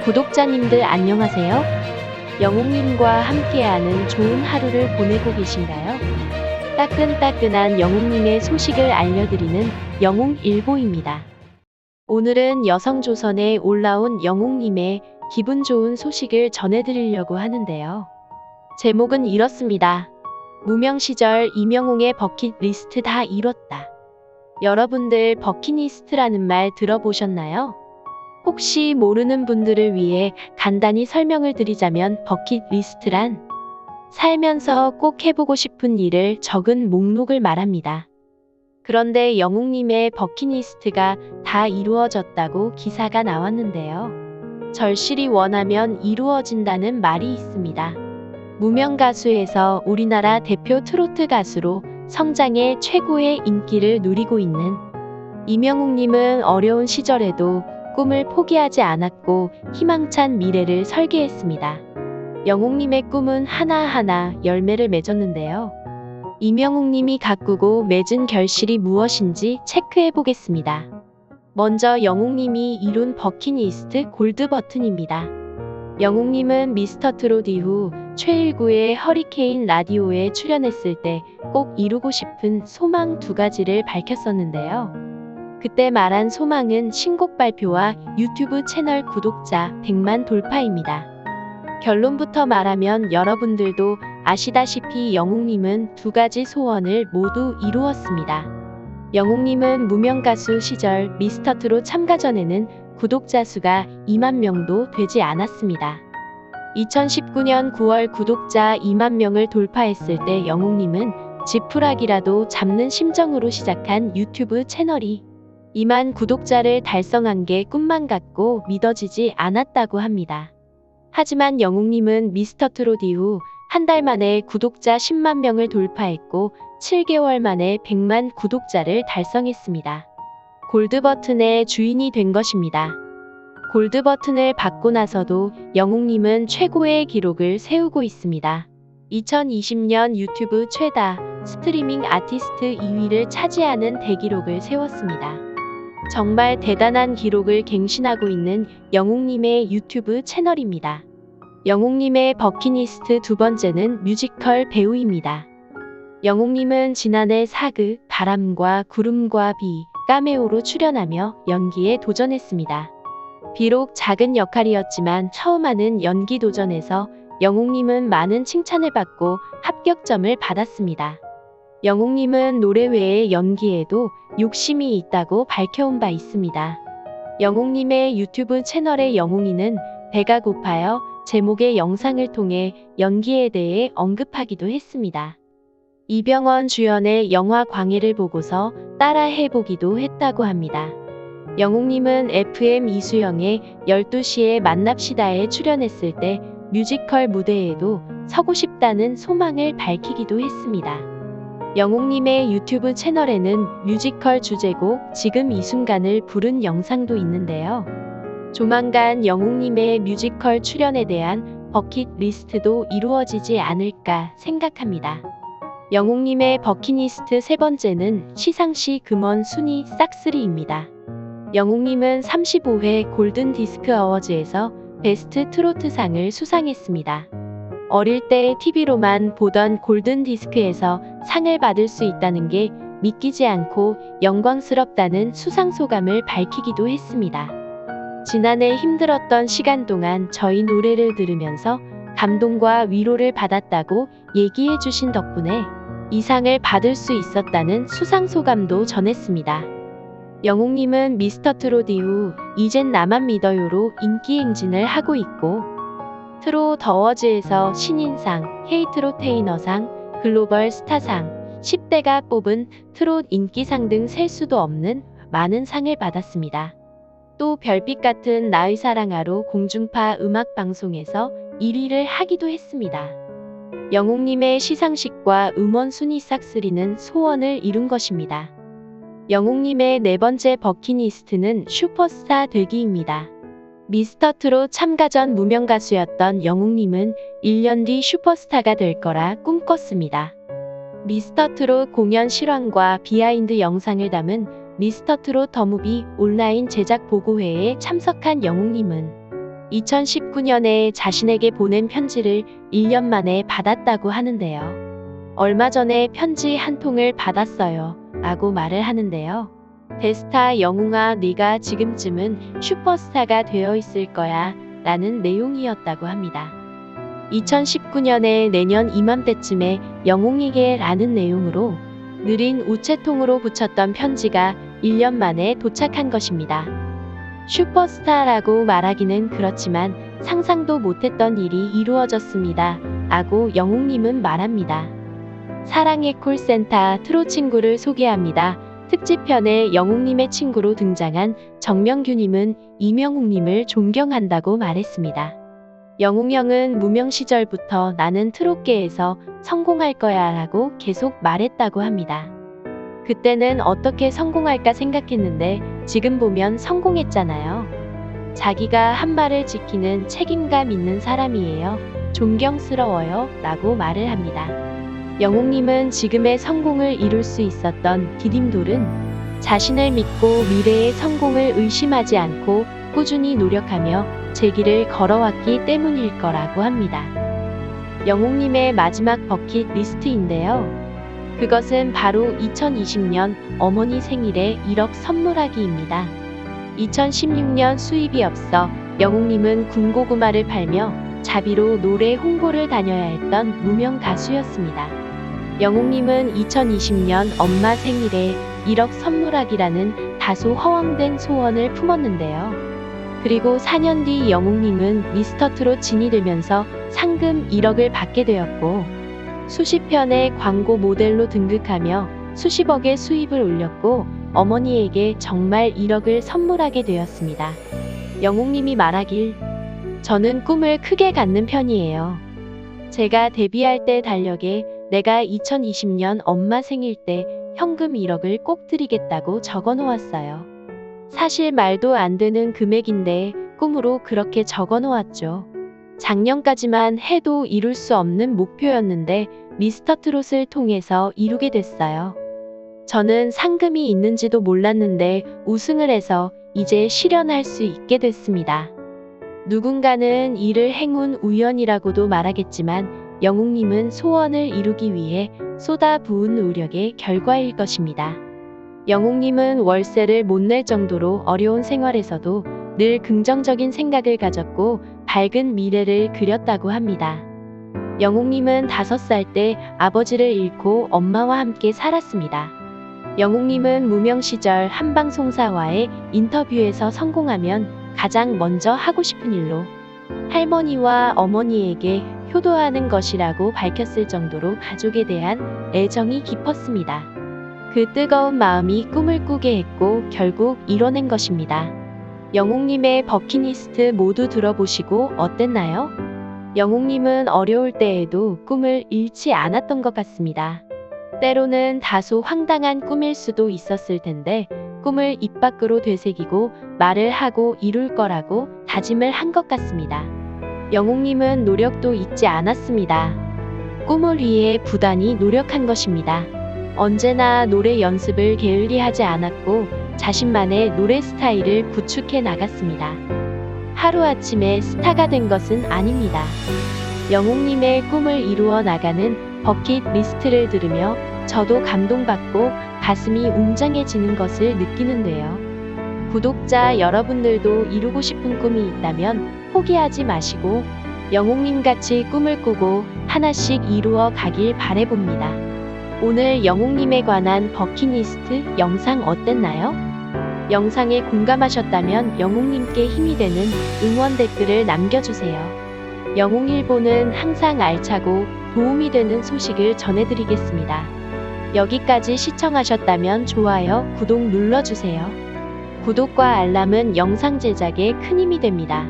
구독자님들 안녕하세요. 영웅님과 함께하는 좋은 하루를 보내고 계신가요? 따끈따끈한 영웅님의 소식을 알려드리는 영웅일보입니다. 오늘은 여성조선에 올라온 영웅님의 기분 좋은 소식을 전해드리려고 하는데요. 제목은 이렇습니다. 무명 시절 이명웅의 버킷리스트 다 이뤘다. 여러분들 버킷리스트라는 말 들어보셨나요? 혹시 모르는 분들을 위해 간단히 설명을 드리자면 버킷리스트란 살면서 꼭 해보고 싶은 일을 적은 목록을 말합니다. 그런데 영웅님의 버킷리스트가 다 이루어졌다고 기사가 나왔는데요. 절실히 원하면 이루어진다는 말이 있습니다. 무명 가수에서 우리나라 대표 트로트 가수로 성장해 최고의 인기를 누리고 있는 이명웅님은 어려운 시절에도 꿈을 포기하지 않았고 희망찬 미래를 설계했습니다. 영웅님의 꿈은 하나하나 열매를 맺었는데요. 이명웅님이 가꾸고 맺은 결실이 무엇인지 체크해 보겠습니다. 먼저 영웅님이 이룬 버킷리스트 골드 버튼입니다. 영웅님은 미스터트롯 이후 최일구의 허리케인 라디오에 출연했을 때 꼭 이루고 싶은 소망 2가지를 밝혔었는데요. 그때 말한 소망은 신곡 발표와 유튜브 채널 구독자 100만 돌파입니다. 결론부터 말하면 여러분들도 아시다시피 영웅님은 2가지 소원을 모두 이루었습니다. 영웅님은 무명 가수 시절 미스터트롯 참가 전에는 구독자 수가 2만 명도 되지 않았습니다. 2019년 9월 구독자 2만 명을 돌파했을 때 영웅님은 지푸라기라도 잡는 심정으로 시작한 유튜브 채널이 2만 구독자를 달성한 게 꿈만 같고 믿어지지 않았다고 합니다. 하지만 영웅님은 미스터트롯 이후 한 달 만에 구독자 10만 명을 돌파했고 7개월 만에 100만 구독자를 달성했습니다. 골드버튼의 주인이 된 것입니다. 골드버튼을 받고 나서도 영웅님은 최고의 기록을 세우고 있습니다. 2020년 유튜브 최다 스트리밍 아티스트 2위를 차지하는 대기록을 세웠습니다. 정말 대단한 기록을 갱신하고 있는 영웅님의 유튜브 채널입니다. 영웅님의 버킷리스트 2번째는 뮤지컬 배우입니다. 영웅님은 지난해 사극 바람과 구름과 비, 카메오로 출연하며 연기에 도전했습니다. 비록 작은 역할이었지만 처음 하는 연기 도전에서 영웅님은 많은 칭찬을 받고 합격점을 받았습니다. 영웅님은 노래 외에 연기에도 욕심이 있다고 밝혀온 바 있습니다. 영웅님의 유튜브 채널의 영웅이는 배가 고파요 제목의 영상을 통해 연기에 대해 언급하기도 했습니다. 이병헌 주연의 영화 광해를 보고서 따라 해보기도 했다고 합니다. 영웅님은 FM 이수영의 12시에 만납시다에 출연했을 때 뮤지컬 무대에도 서고 싶다는 소망을 밝히기도 했습니다. 영웅님의 유튜브 채널에는 뮤지컬 주제곡 지금 이 순간을 부른 영상도 있는데요. 조만간 영웅님의 뮤지컬 출연에 대한 버킷리스트도 이루어지지 않을까 생각합니다. 영웅님의 버킷리스트 3번째는 시상식 금원 순위 싹쓸이입니다. 영웅님은 35회 골든 디스크 어워즈에서 베스트 트로트상을 수상했습니다. 어릴 때 TV로만 보던 골든 디스크에서 상을 받을 수 있다는 게 믿기지 않고 영광스럽다는 수상 소감을 밝히기도 했습니다. 지난해 힘들었던 시간 동안 저희 노래를 들으면서 감동과 위로를 받았다고 얘기해 주신 덕분에 이 상을 받을 수 있었다는 수상 소감도 전했습니다. 영웅님은 미스터트롯 이후 이젠 나만 믿어요로 인기 행진을 하고 있고 트롯 어워즈에서 신인상, 헤이트로테이너상, 글로벌 스타상, 10대가 뽑은 트롯 인기상 등 셀 수도 없는 많은 상을 받았습니다. 또 별빛 같은 나의 사랑아로 공중파 음악방송에서 1위를 하기도 했습니다. 영웅님의 시상식과 음원 순위 싹쓸이는 소원을 이룬 것입니다. 영웅님의 4번째 버킷리스트는 슈퍼스타 되기입니다. 미스터트롯 참가 전 무명 가수였던 영웅님은 1년 뒤 슈퍼스타가 될 거라 꿈꿨습니다. 미스터트롯 공연 실황과 비하인드 영상을 담은 미스터트롯 더 무비 온라인 제작 보고회에 참석한 영웅님은 2019년에 자신에게 보낸 편지를 1년 만에 받았다고 하는데요. 얼마 전에 편지 한 통을 받았어요. 라고 말을 하는데요. 대스타 영웅아, 네가 지금쯤은 슈퍼스타가 되어 있을 거야. 라는 내용이었다고 합니다. 2019년에 내년 이맘때쯤에 영웅에게 라는 내용으로 느린 우체통으로 붙였던 편지가 1년 만에 도착한 것입니다. 슈퍼스타라고 말하기는 그렇지만 상상도 못했던 일이 이루어졌습니다. 라고 영웅님은 말합니다. 사랑의 콜센터 트로 친구를 소개합니다. 특집편에 영웅님의 친구로 등장한 정명규님은 이명웅님을 존경한다고 말했습니다. 영웅형은 무명 시절부터 나는 트롯계에서 성공할 거야 라고 계속 말했다고 합니다. 그때는 어떻게 성공할까 생각했는데 지금 보면 성공했잖아요. 자기가 한 말을 지키는 책임감 있는 사람이에요. 존경스러워요. 라고 말을 합니다. 영웅님은 지금의 성공을 이룰 수 있었던 디딤돌은 자신을 믿고 미래의 성공을 의심하지 않고 꾸준히 노력하며 제 길을 걸어왔기 때문일 거라고 합니다. 영웅님의 마지막 버킷 리스트인데요. 그것은 바로 2020년 어머니 생일에 1억 선물하기입니다. 2016년 수입이 없어 영웅님은 군고구마를 팔며 자비로 노래 홍보를 다녀야 했던 무명 가수였습니다. 영웅님은 2020년 엄마 생일에 1억 선물하기라는 다소 허황된 소원을 품었는데요. 그리고 4년 뒤 영웅님은 미스터트롯 진이 되면서 상금 1억을 받게 되었고 수십 편의 광고 모델로 등극하며 수십억의 수입을 올렸고 어머니에게 정말 1억을 선물하게 되었습니다. 영웅님이 말하길, 저는 꿈을 크게 갖는 편이에요. 제가 데뷔할 때 달력에 내가 2020년 엄마 생일 때 현금 1억을 꼭 드리겠다고 적어 놓았어요. 사실 말도 안 되는 금액인데 꿈으로 그렇게 적어 놓았죠. 작년까지만 해도 이룰 수 없는 목표였는데 미스터트롯을 통해서 이루게 됐어요. 저는 상금이 있는지도 몰랐는데 우승을 해서 이제 실현할 수 있게 됐습니다. 누군가는 이를 행운 우연이라고도 말하겠지만 영웅님은 소원을 이루기 위해 쏟아부은 노력의 결과일 것입니다. 영웅님은 월세를 못 낼 정도로 어려운 생활에서도 늘 긍정적인 생각을 가졌고 밝은 미래를 그렸다고 합니다. 영웅님은 5살 때 아버지를 잃고 엄마와 함께 살았습니다. 영웅님은 무명 시절 한 방송사와의 인터뷰에서 성공하면 가장 먼저 하고 싶은 일로 할머니와 어머니에게 효도하는 것이라고 밝혔을 정도로 가족에 대한 애정이 깊었습니다. 그 뜨거운 마음이 꿈을 꾸게 했고 결국 이뤄낸 것입니다. 영웅님의 버킷리스트 모두 들어보시고 어땠나요? 영웅님은 어려울 때에도 꿈을 잃지 않았던 것 같습니다. 때로는 다소 황당한 꿈일 수도 있었을 텐데 꿈을 입 밖으로 되새기고 말을 하고 이룰 거라고 다짐을 한 것 같습니다. 영웅님은 노력도 잊지 않았습니다. 꿈을 위해 부단히 노력한 것입니다. 언제나 노래 연습을 게을리하지 않았고 자신만의 노래 스타일을 구축해 나갔습니다. 하루아침에 스타가 된 것은 아닙니다. 영웅님의 꿈을 이루어 나가는 버킷 리스트를 들으며 저도 감동받고 가슴이 웅장해지는 것을 느끼는데요. 구독자 여러분들도 이루고 싶은 꿈이 있다면 포기하지 마시고 영웅님같이 꿈을 꾸고 하나씩 이루어 가길 바라봅니다. 오늘 영웅님에 관한 버킷리스트 영상 어땠나요? 영상에 공감하셨다면 영웅님께 힘이 되는 응원 댓글을 남겨주세요. 영웅일보는 항상 알차고 도움이 되는 소식을 전해드리겠습니다. 여기까지 시청하셨다면 좋아요, 구독 눌러주세요. 구독과 알람은 영상 제작에 큰 힘이 됩니다.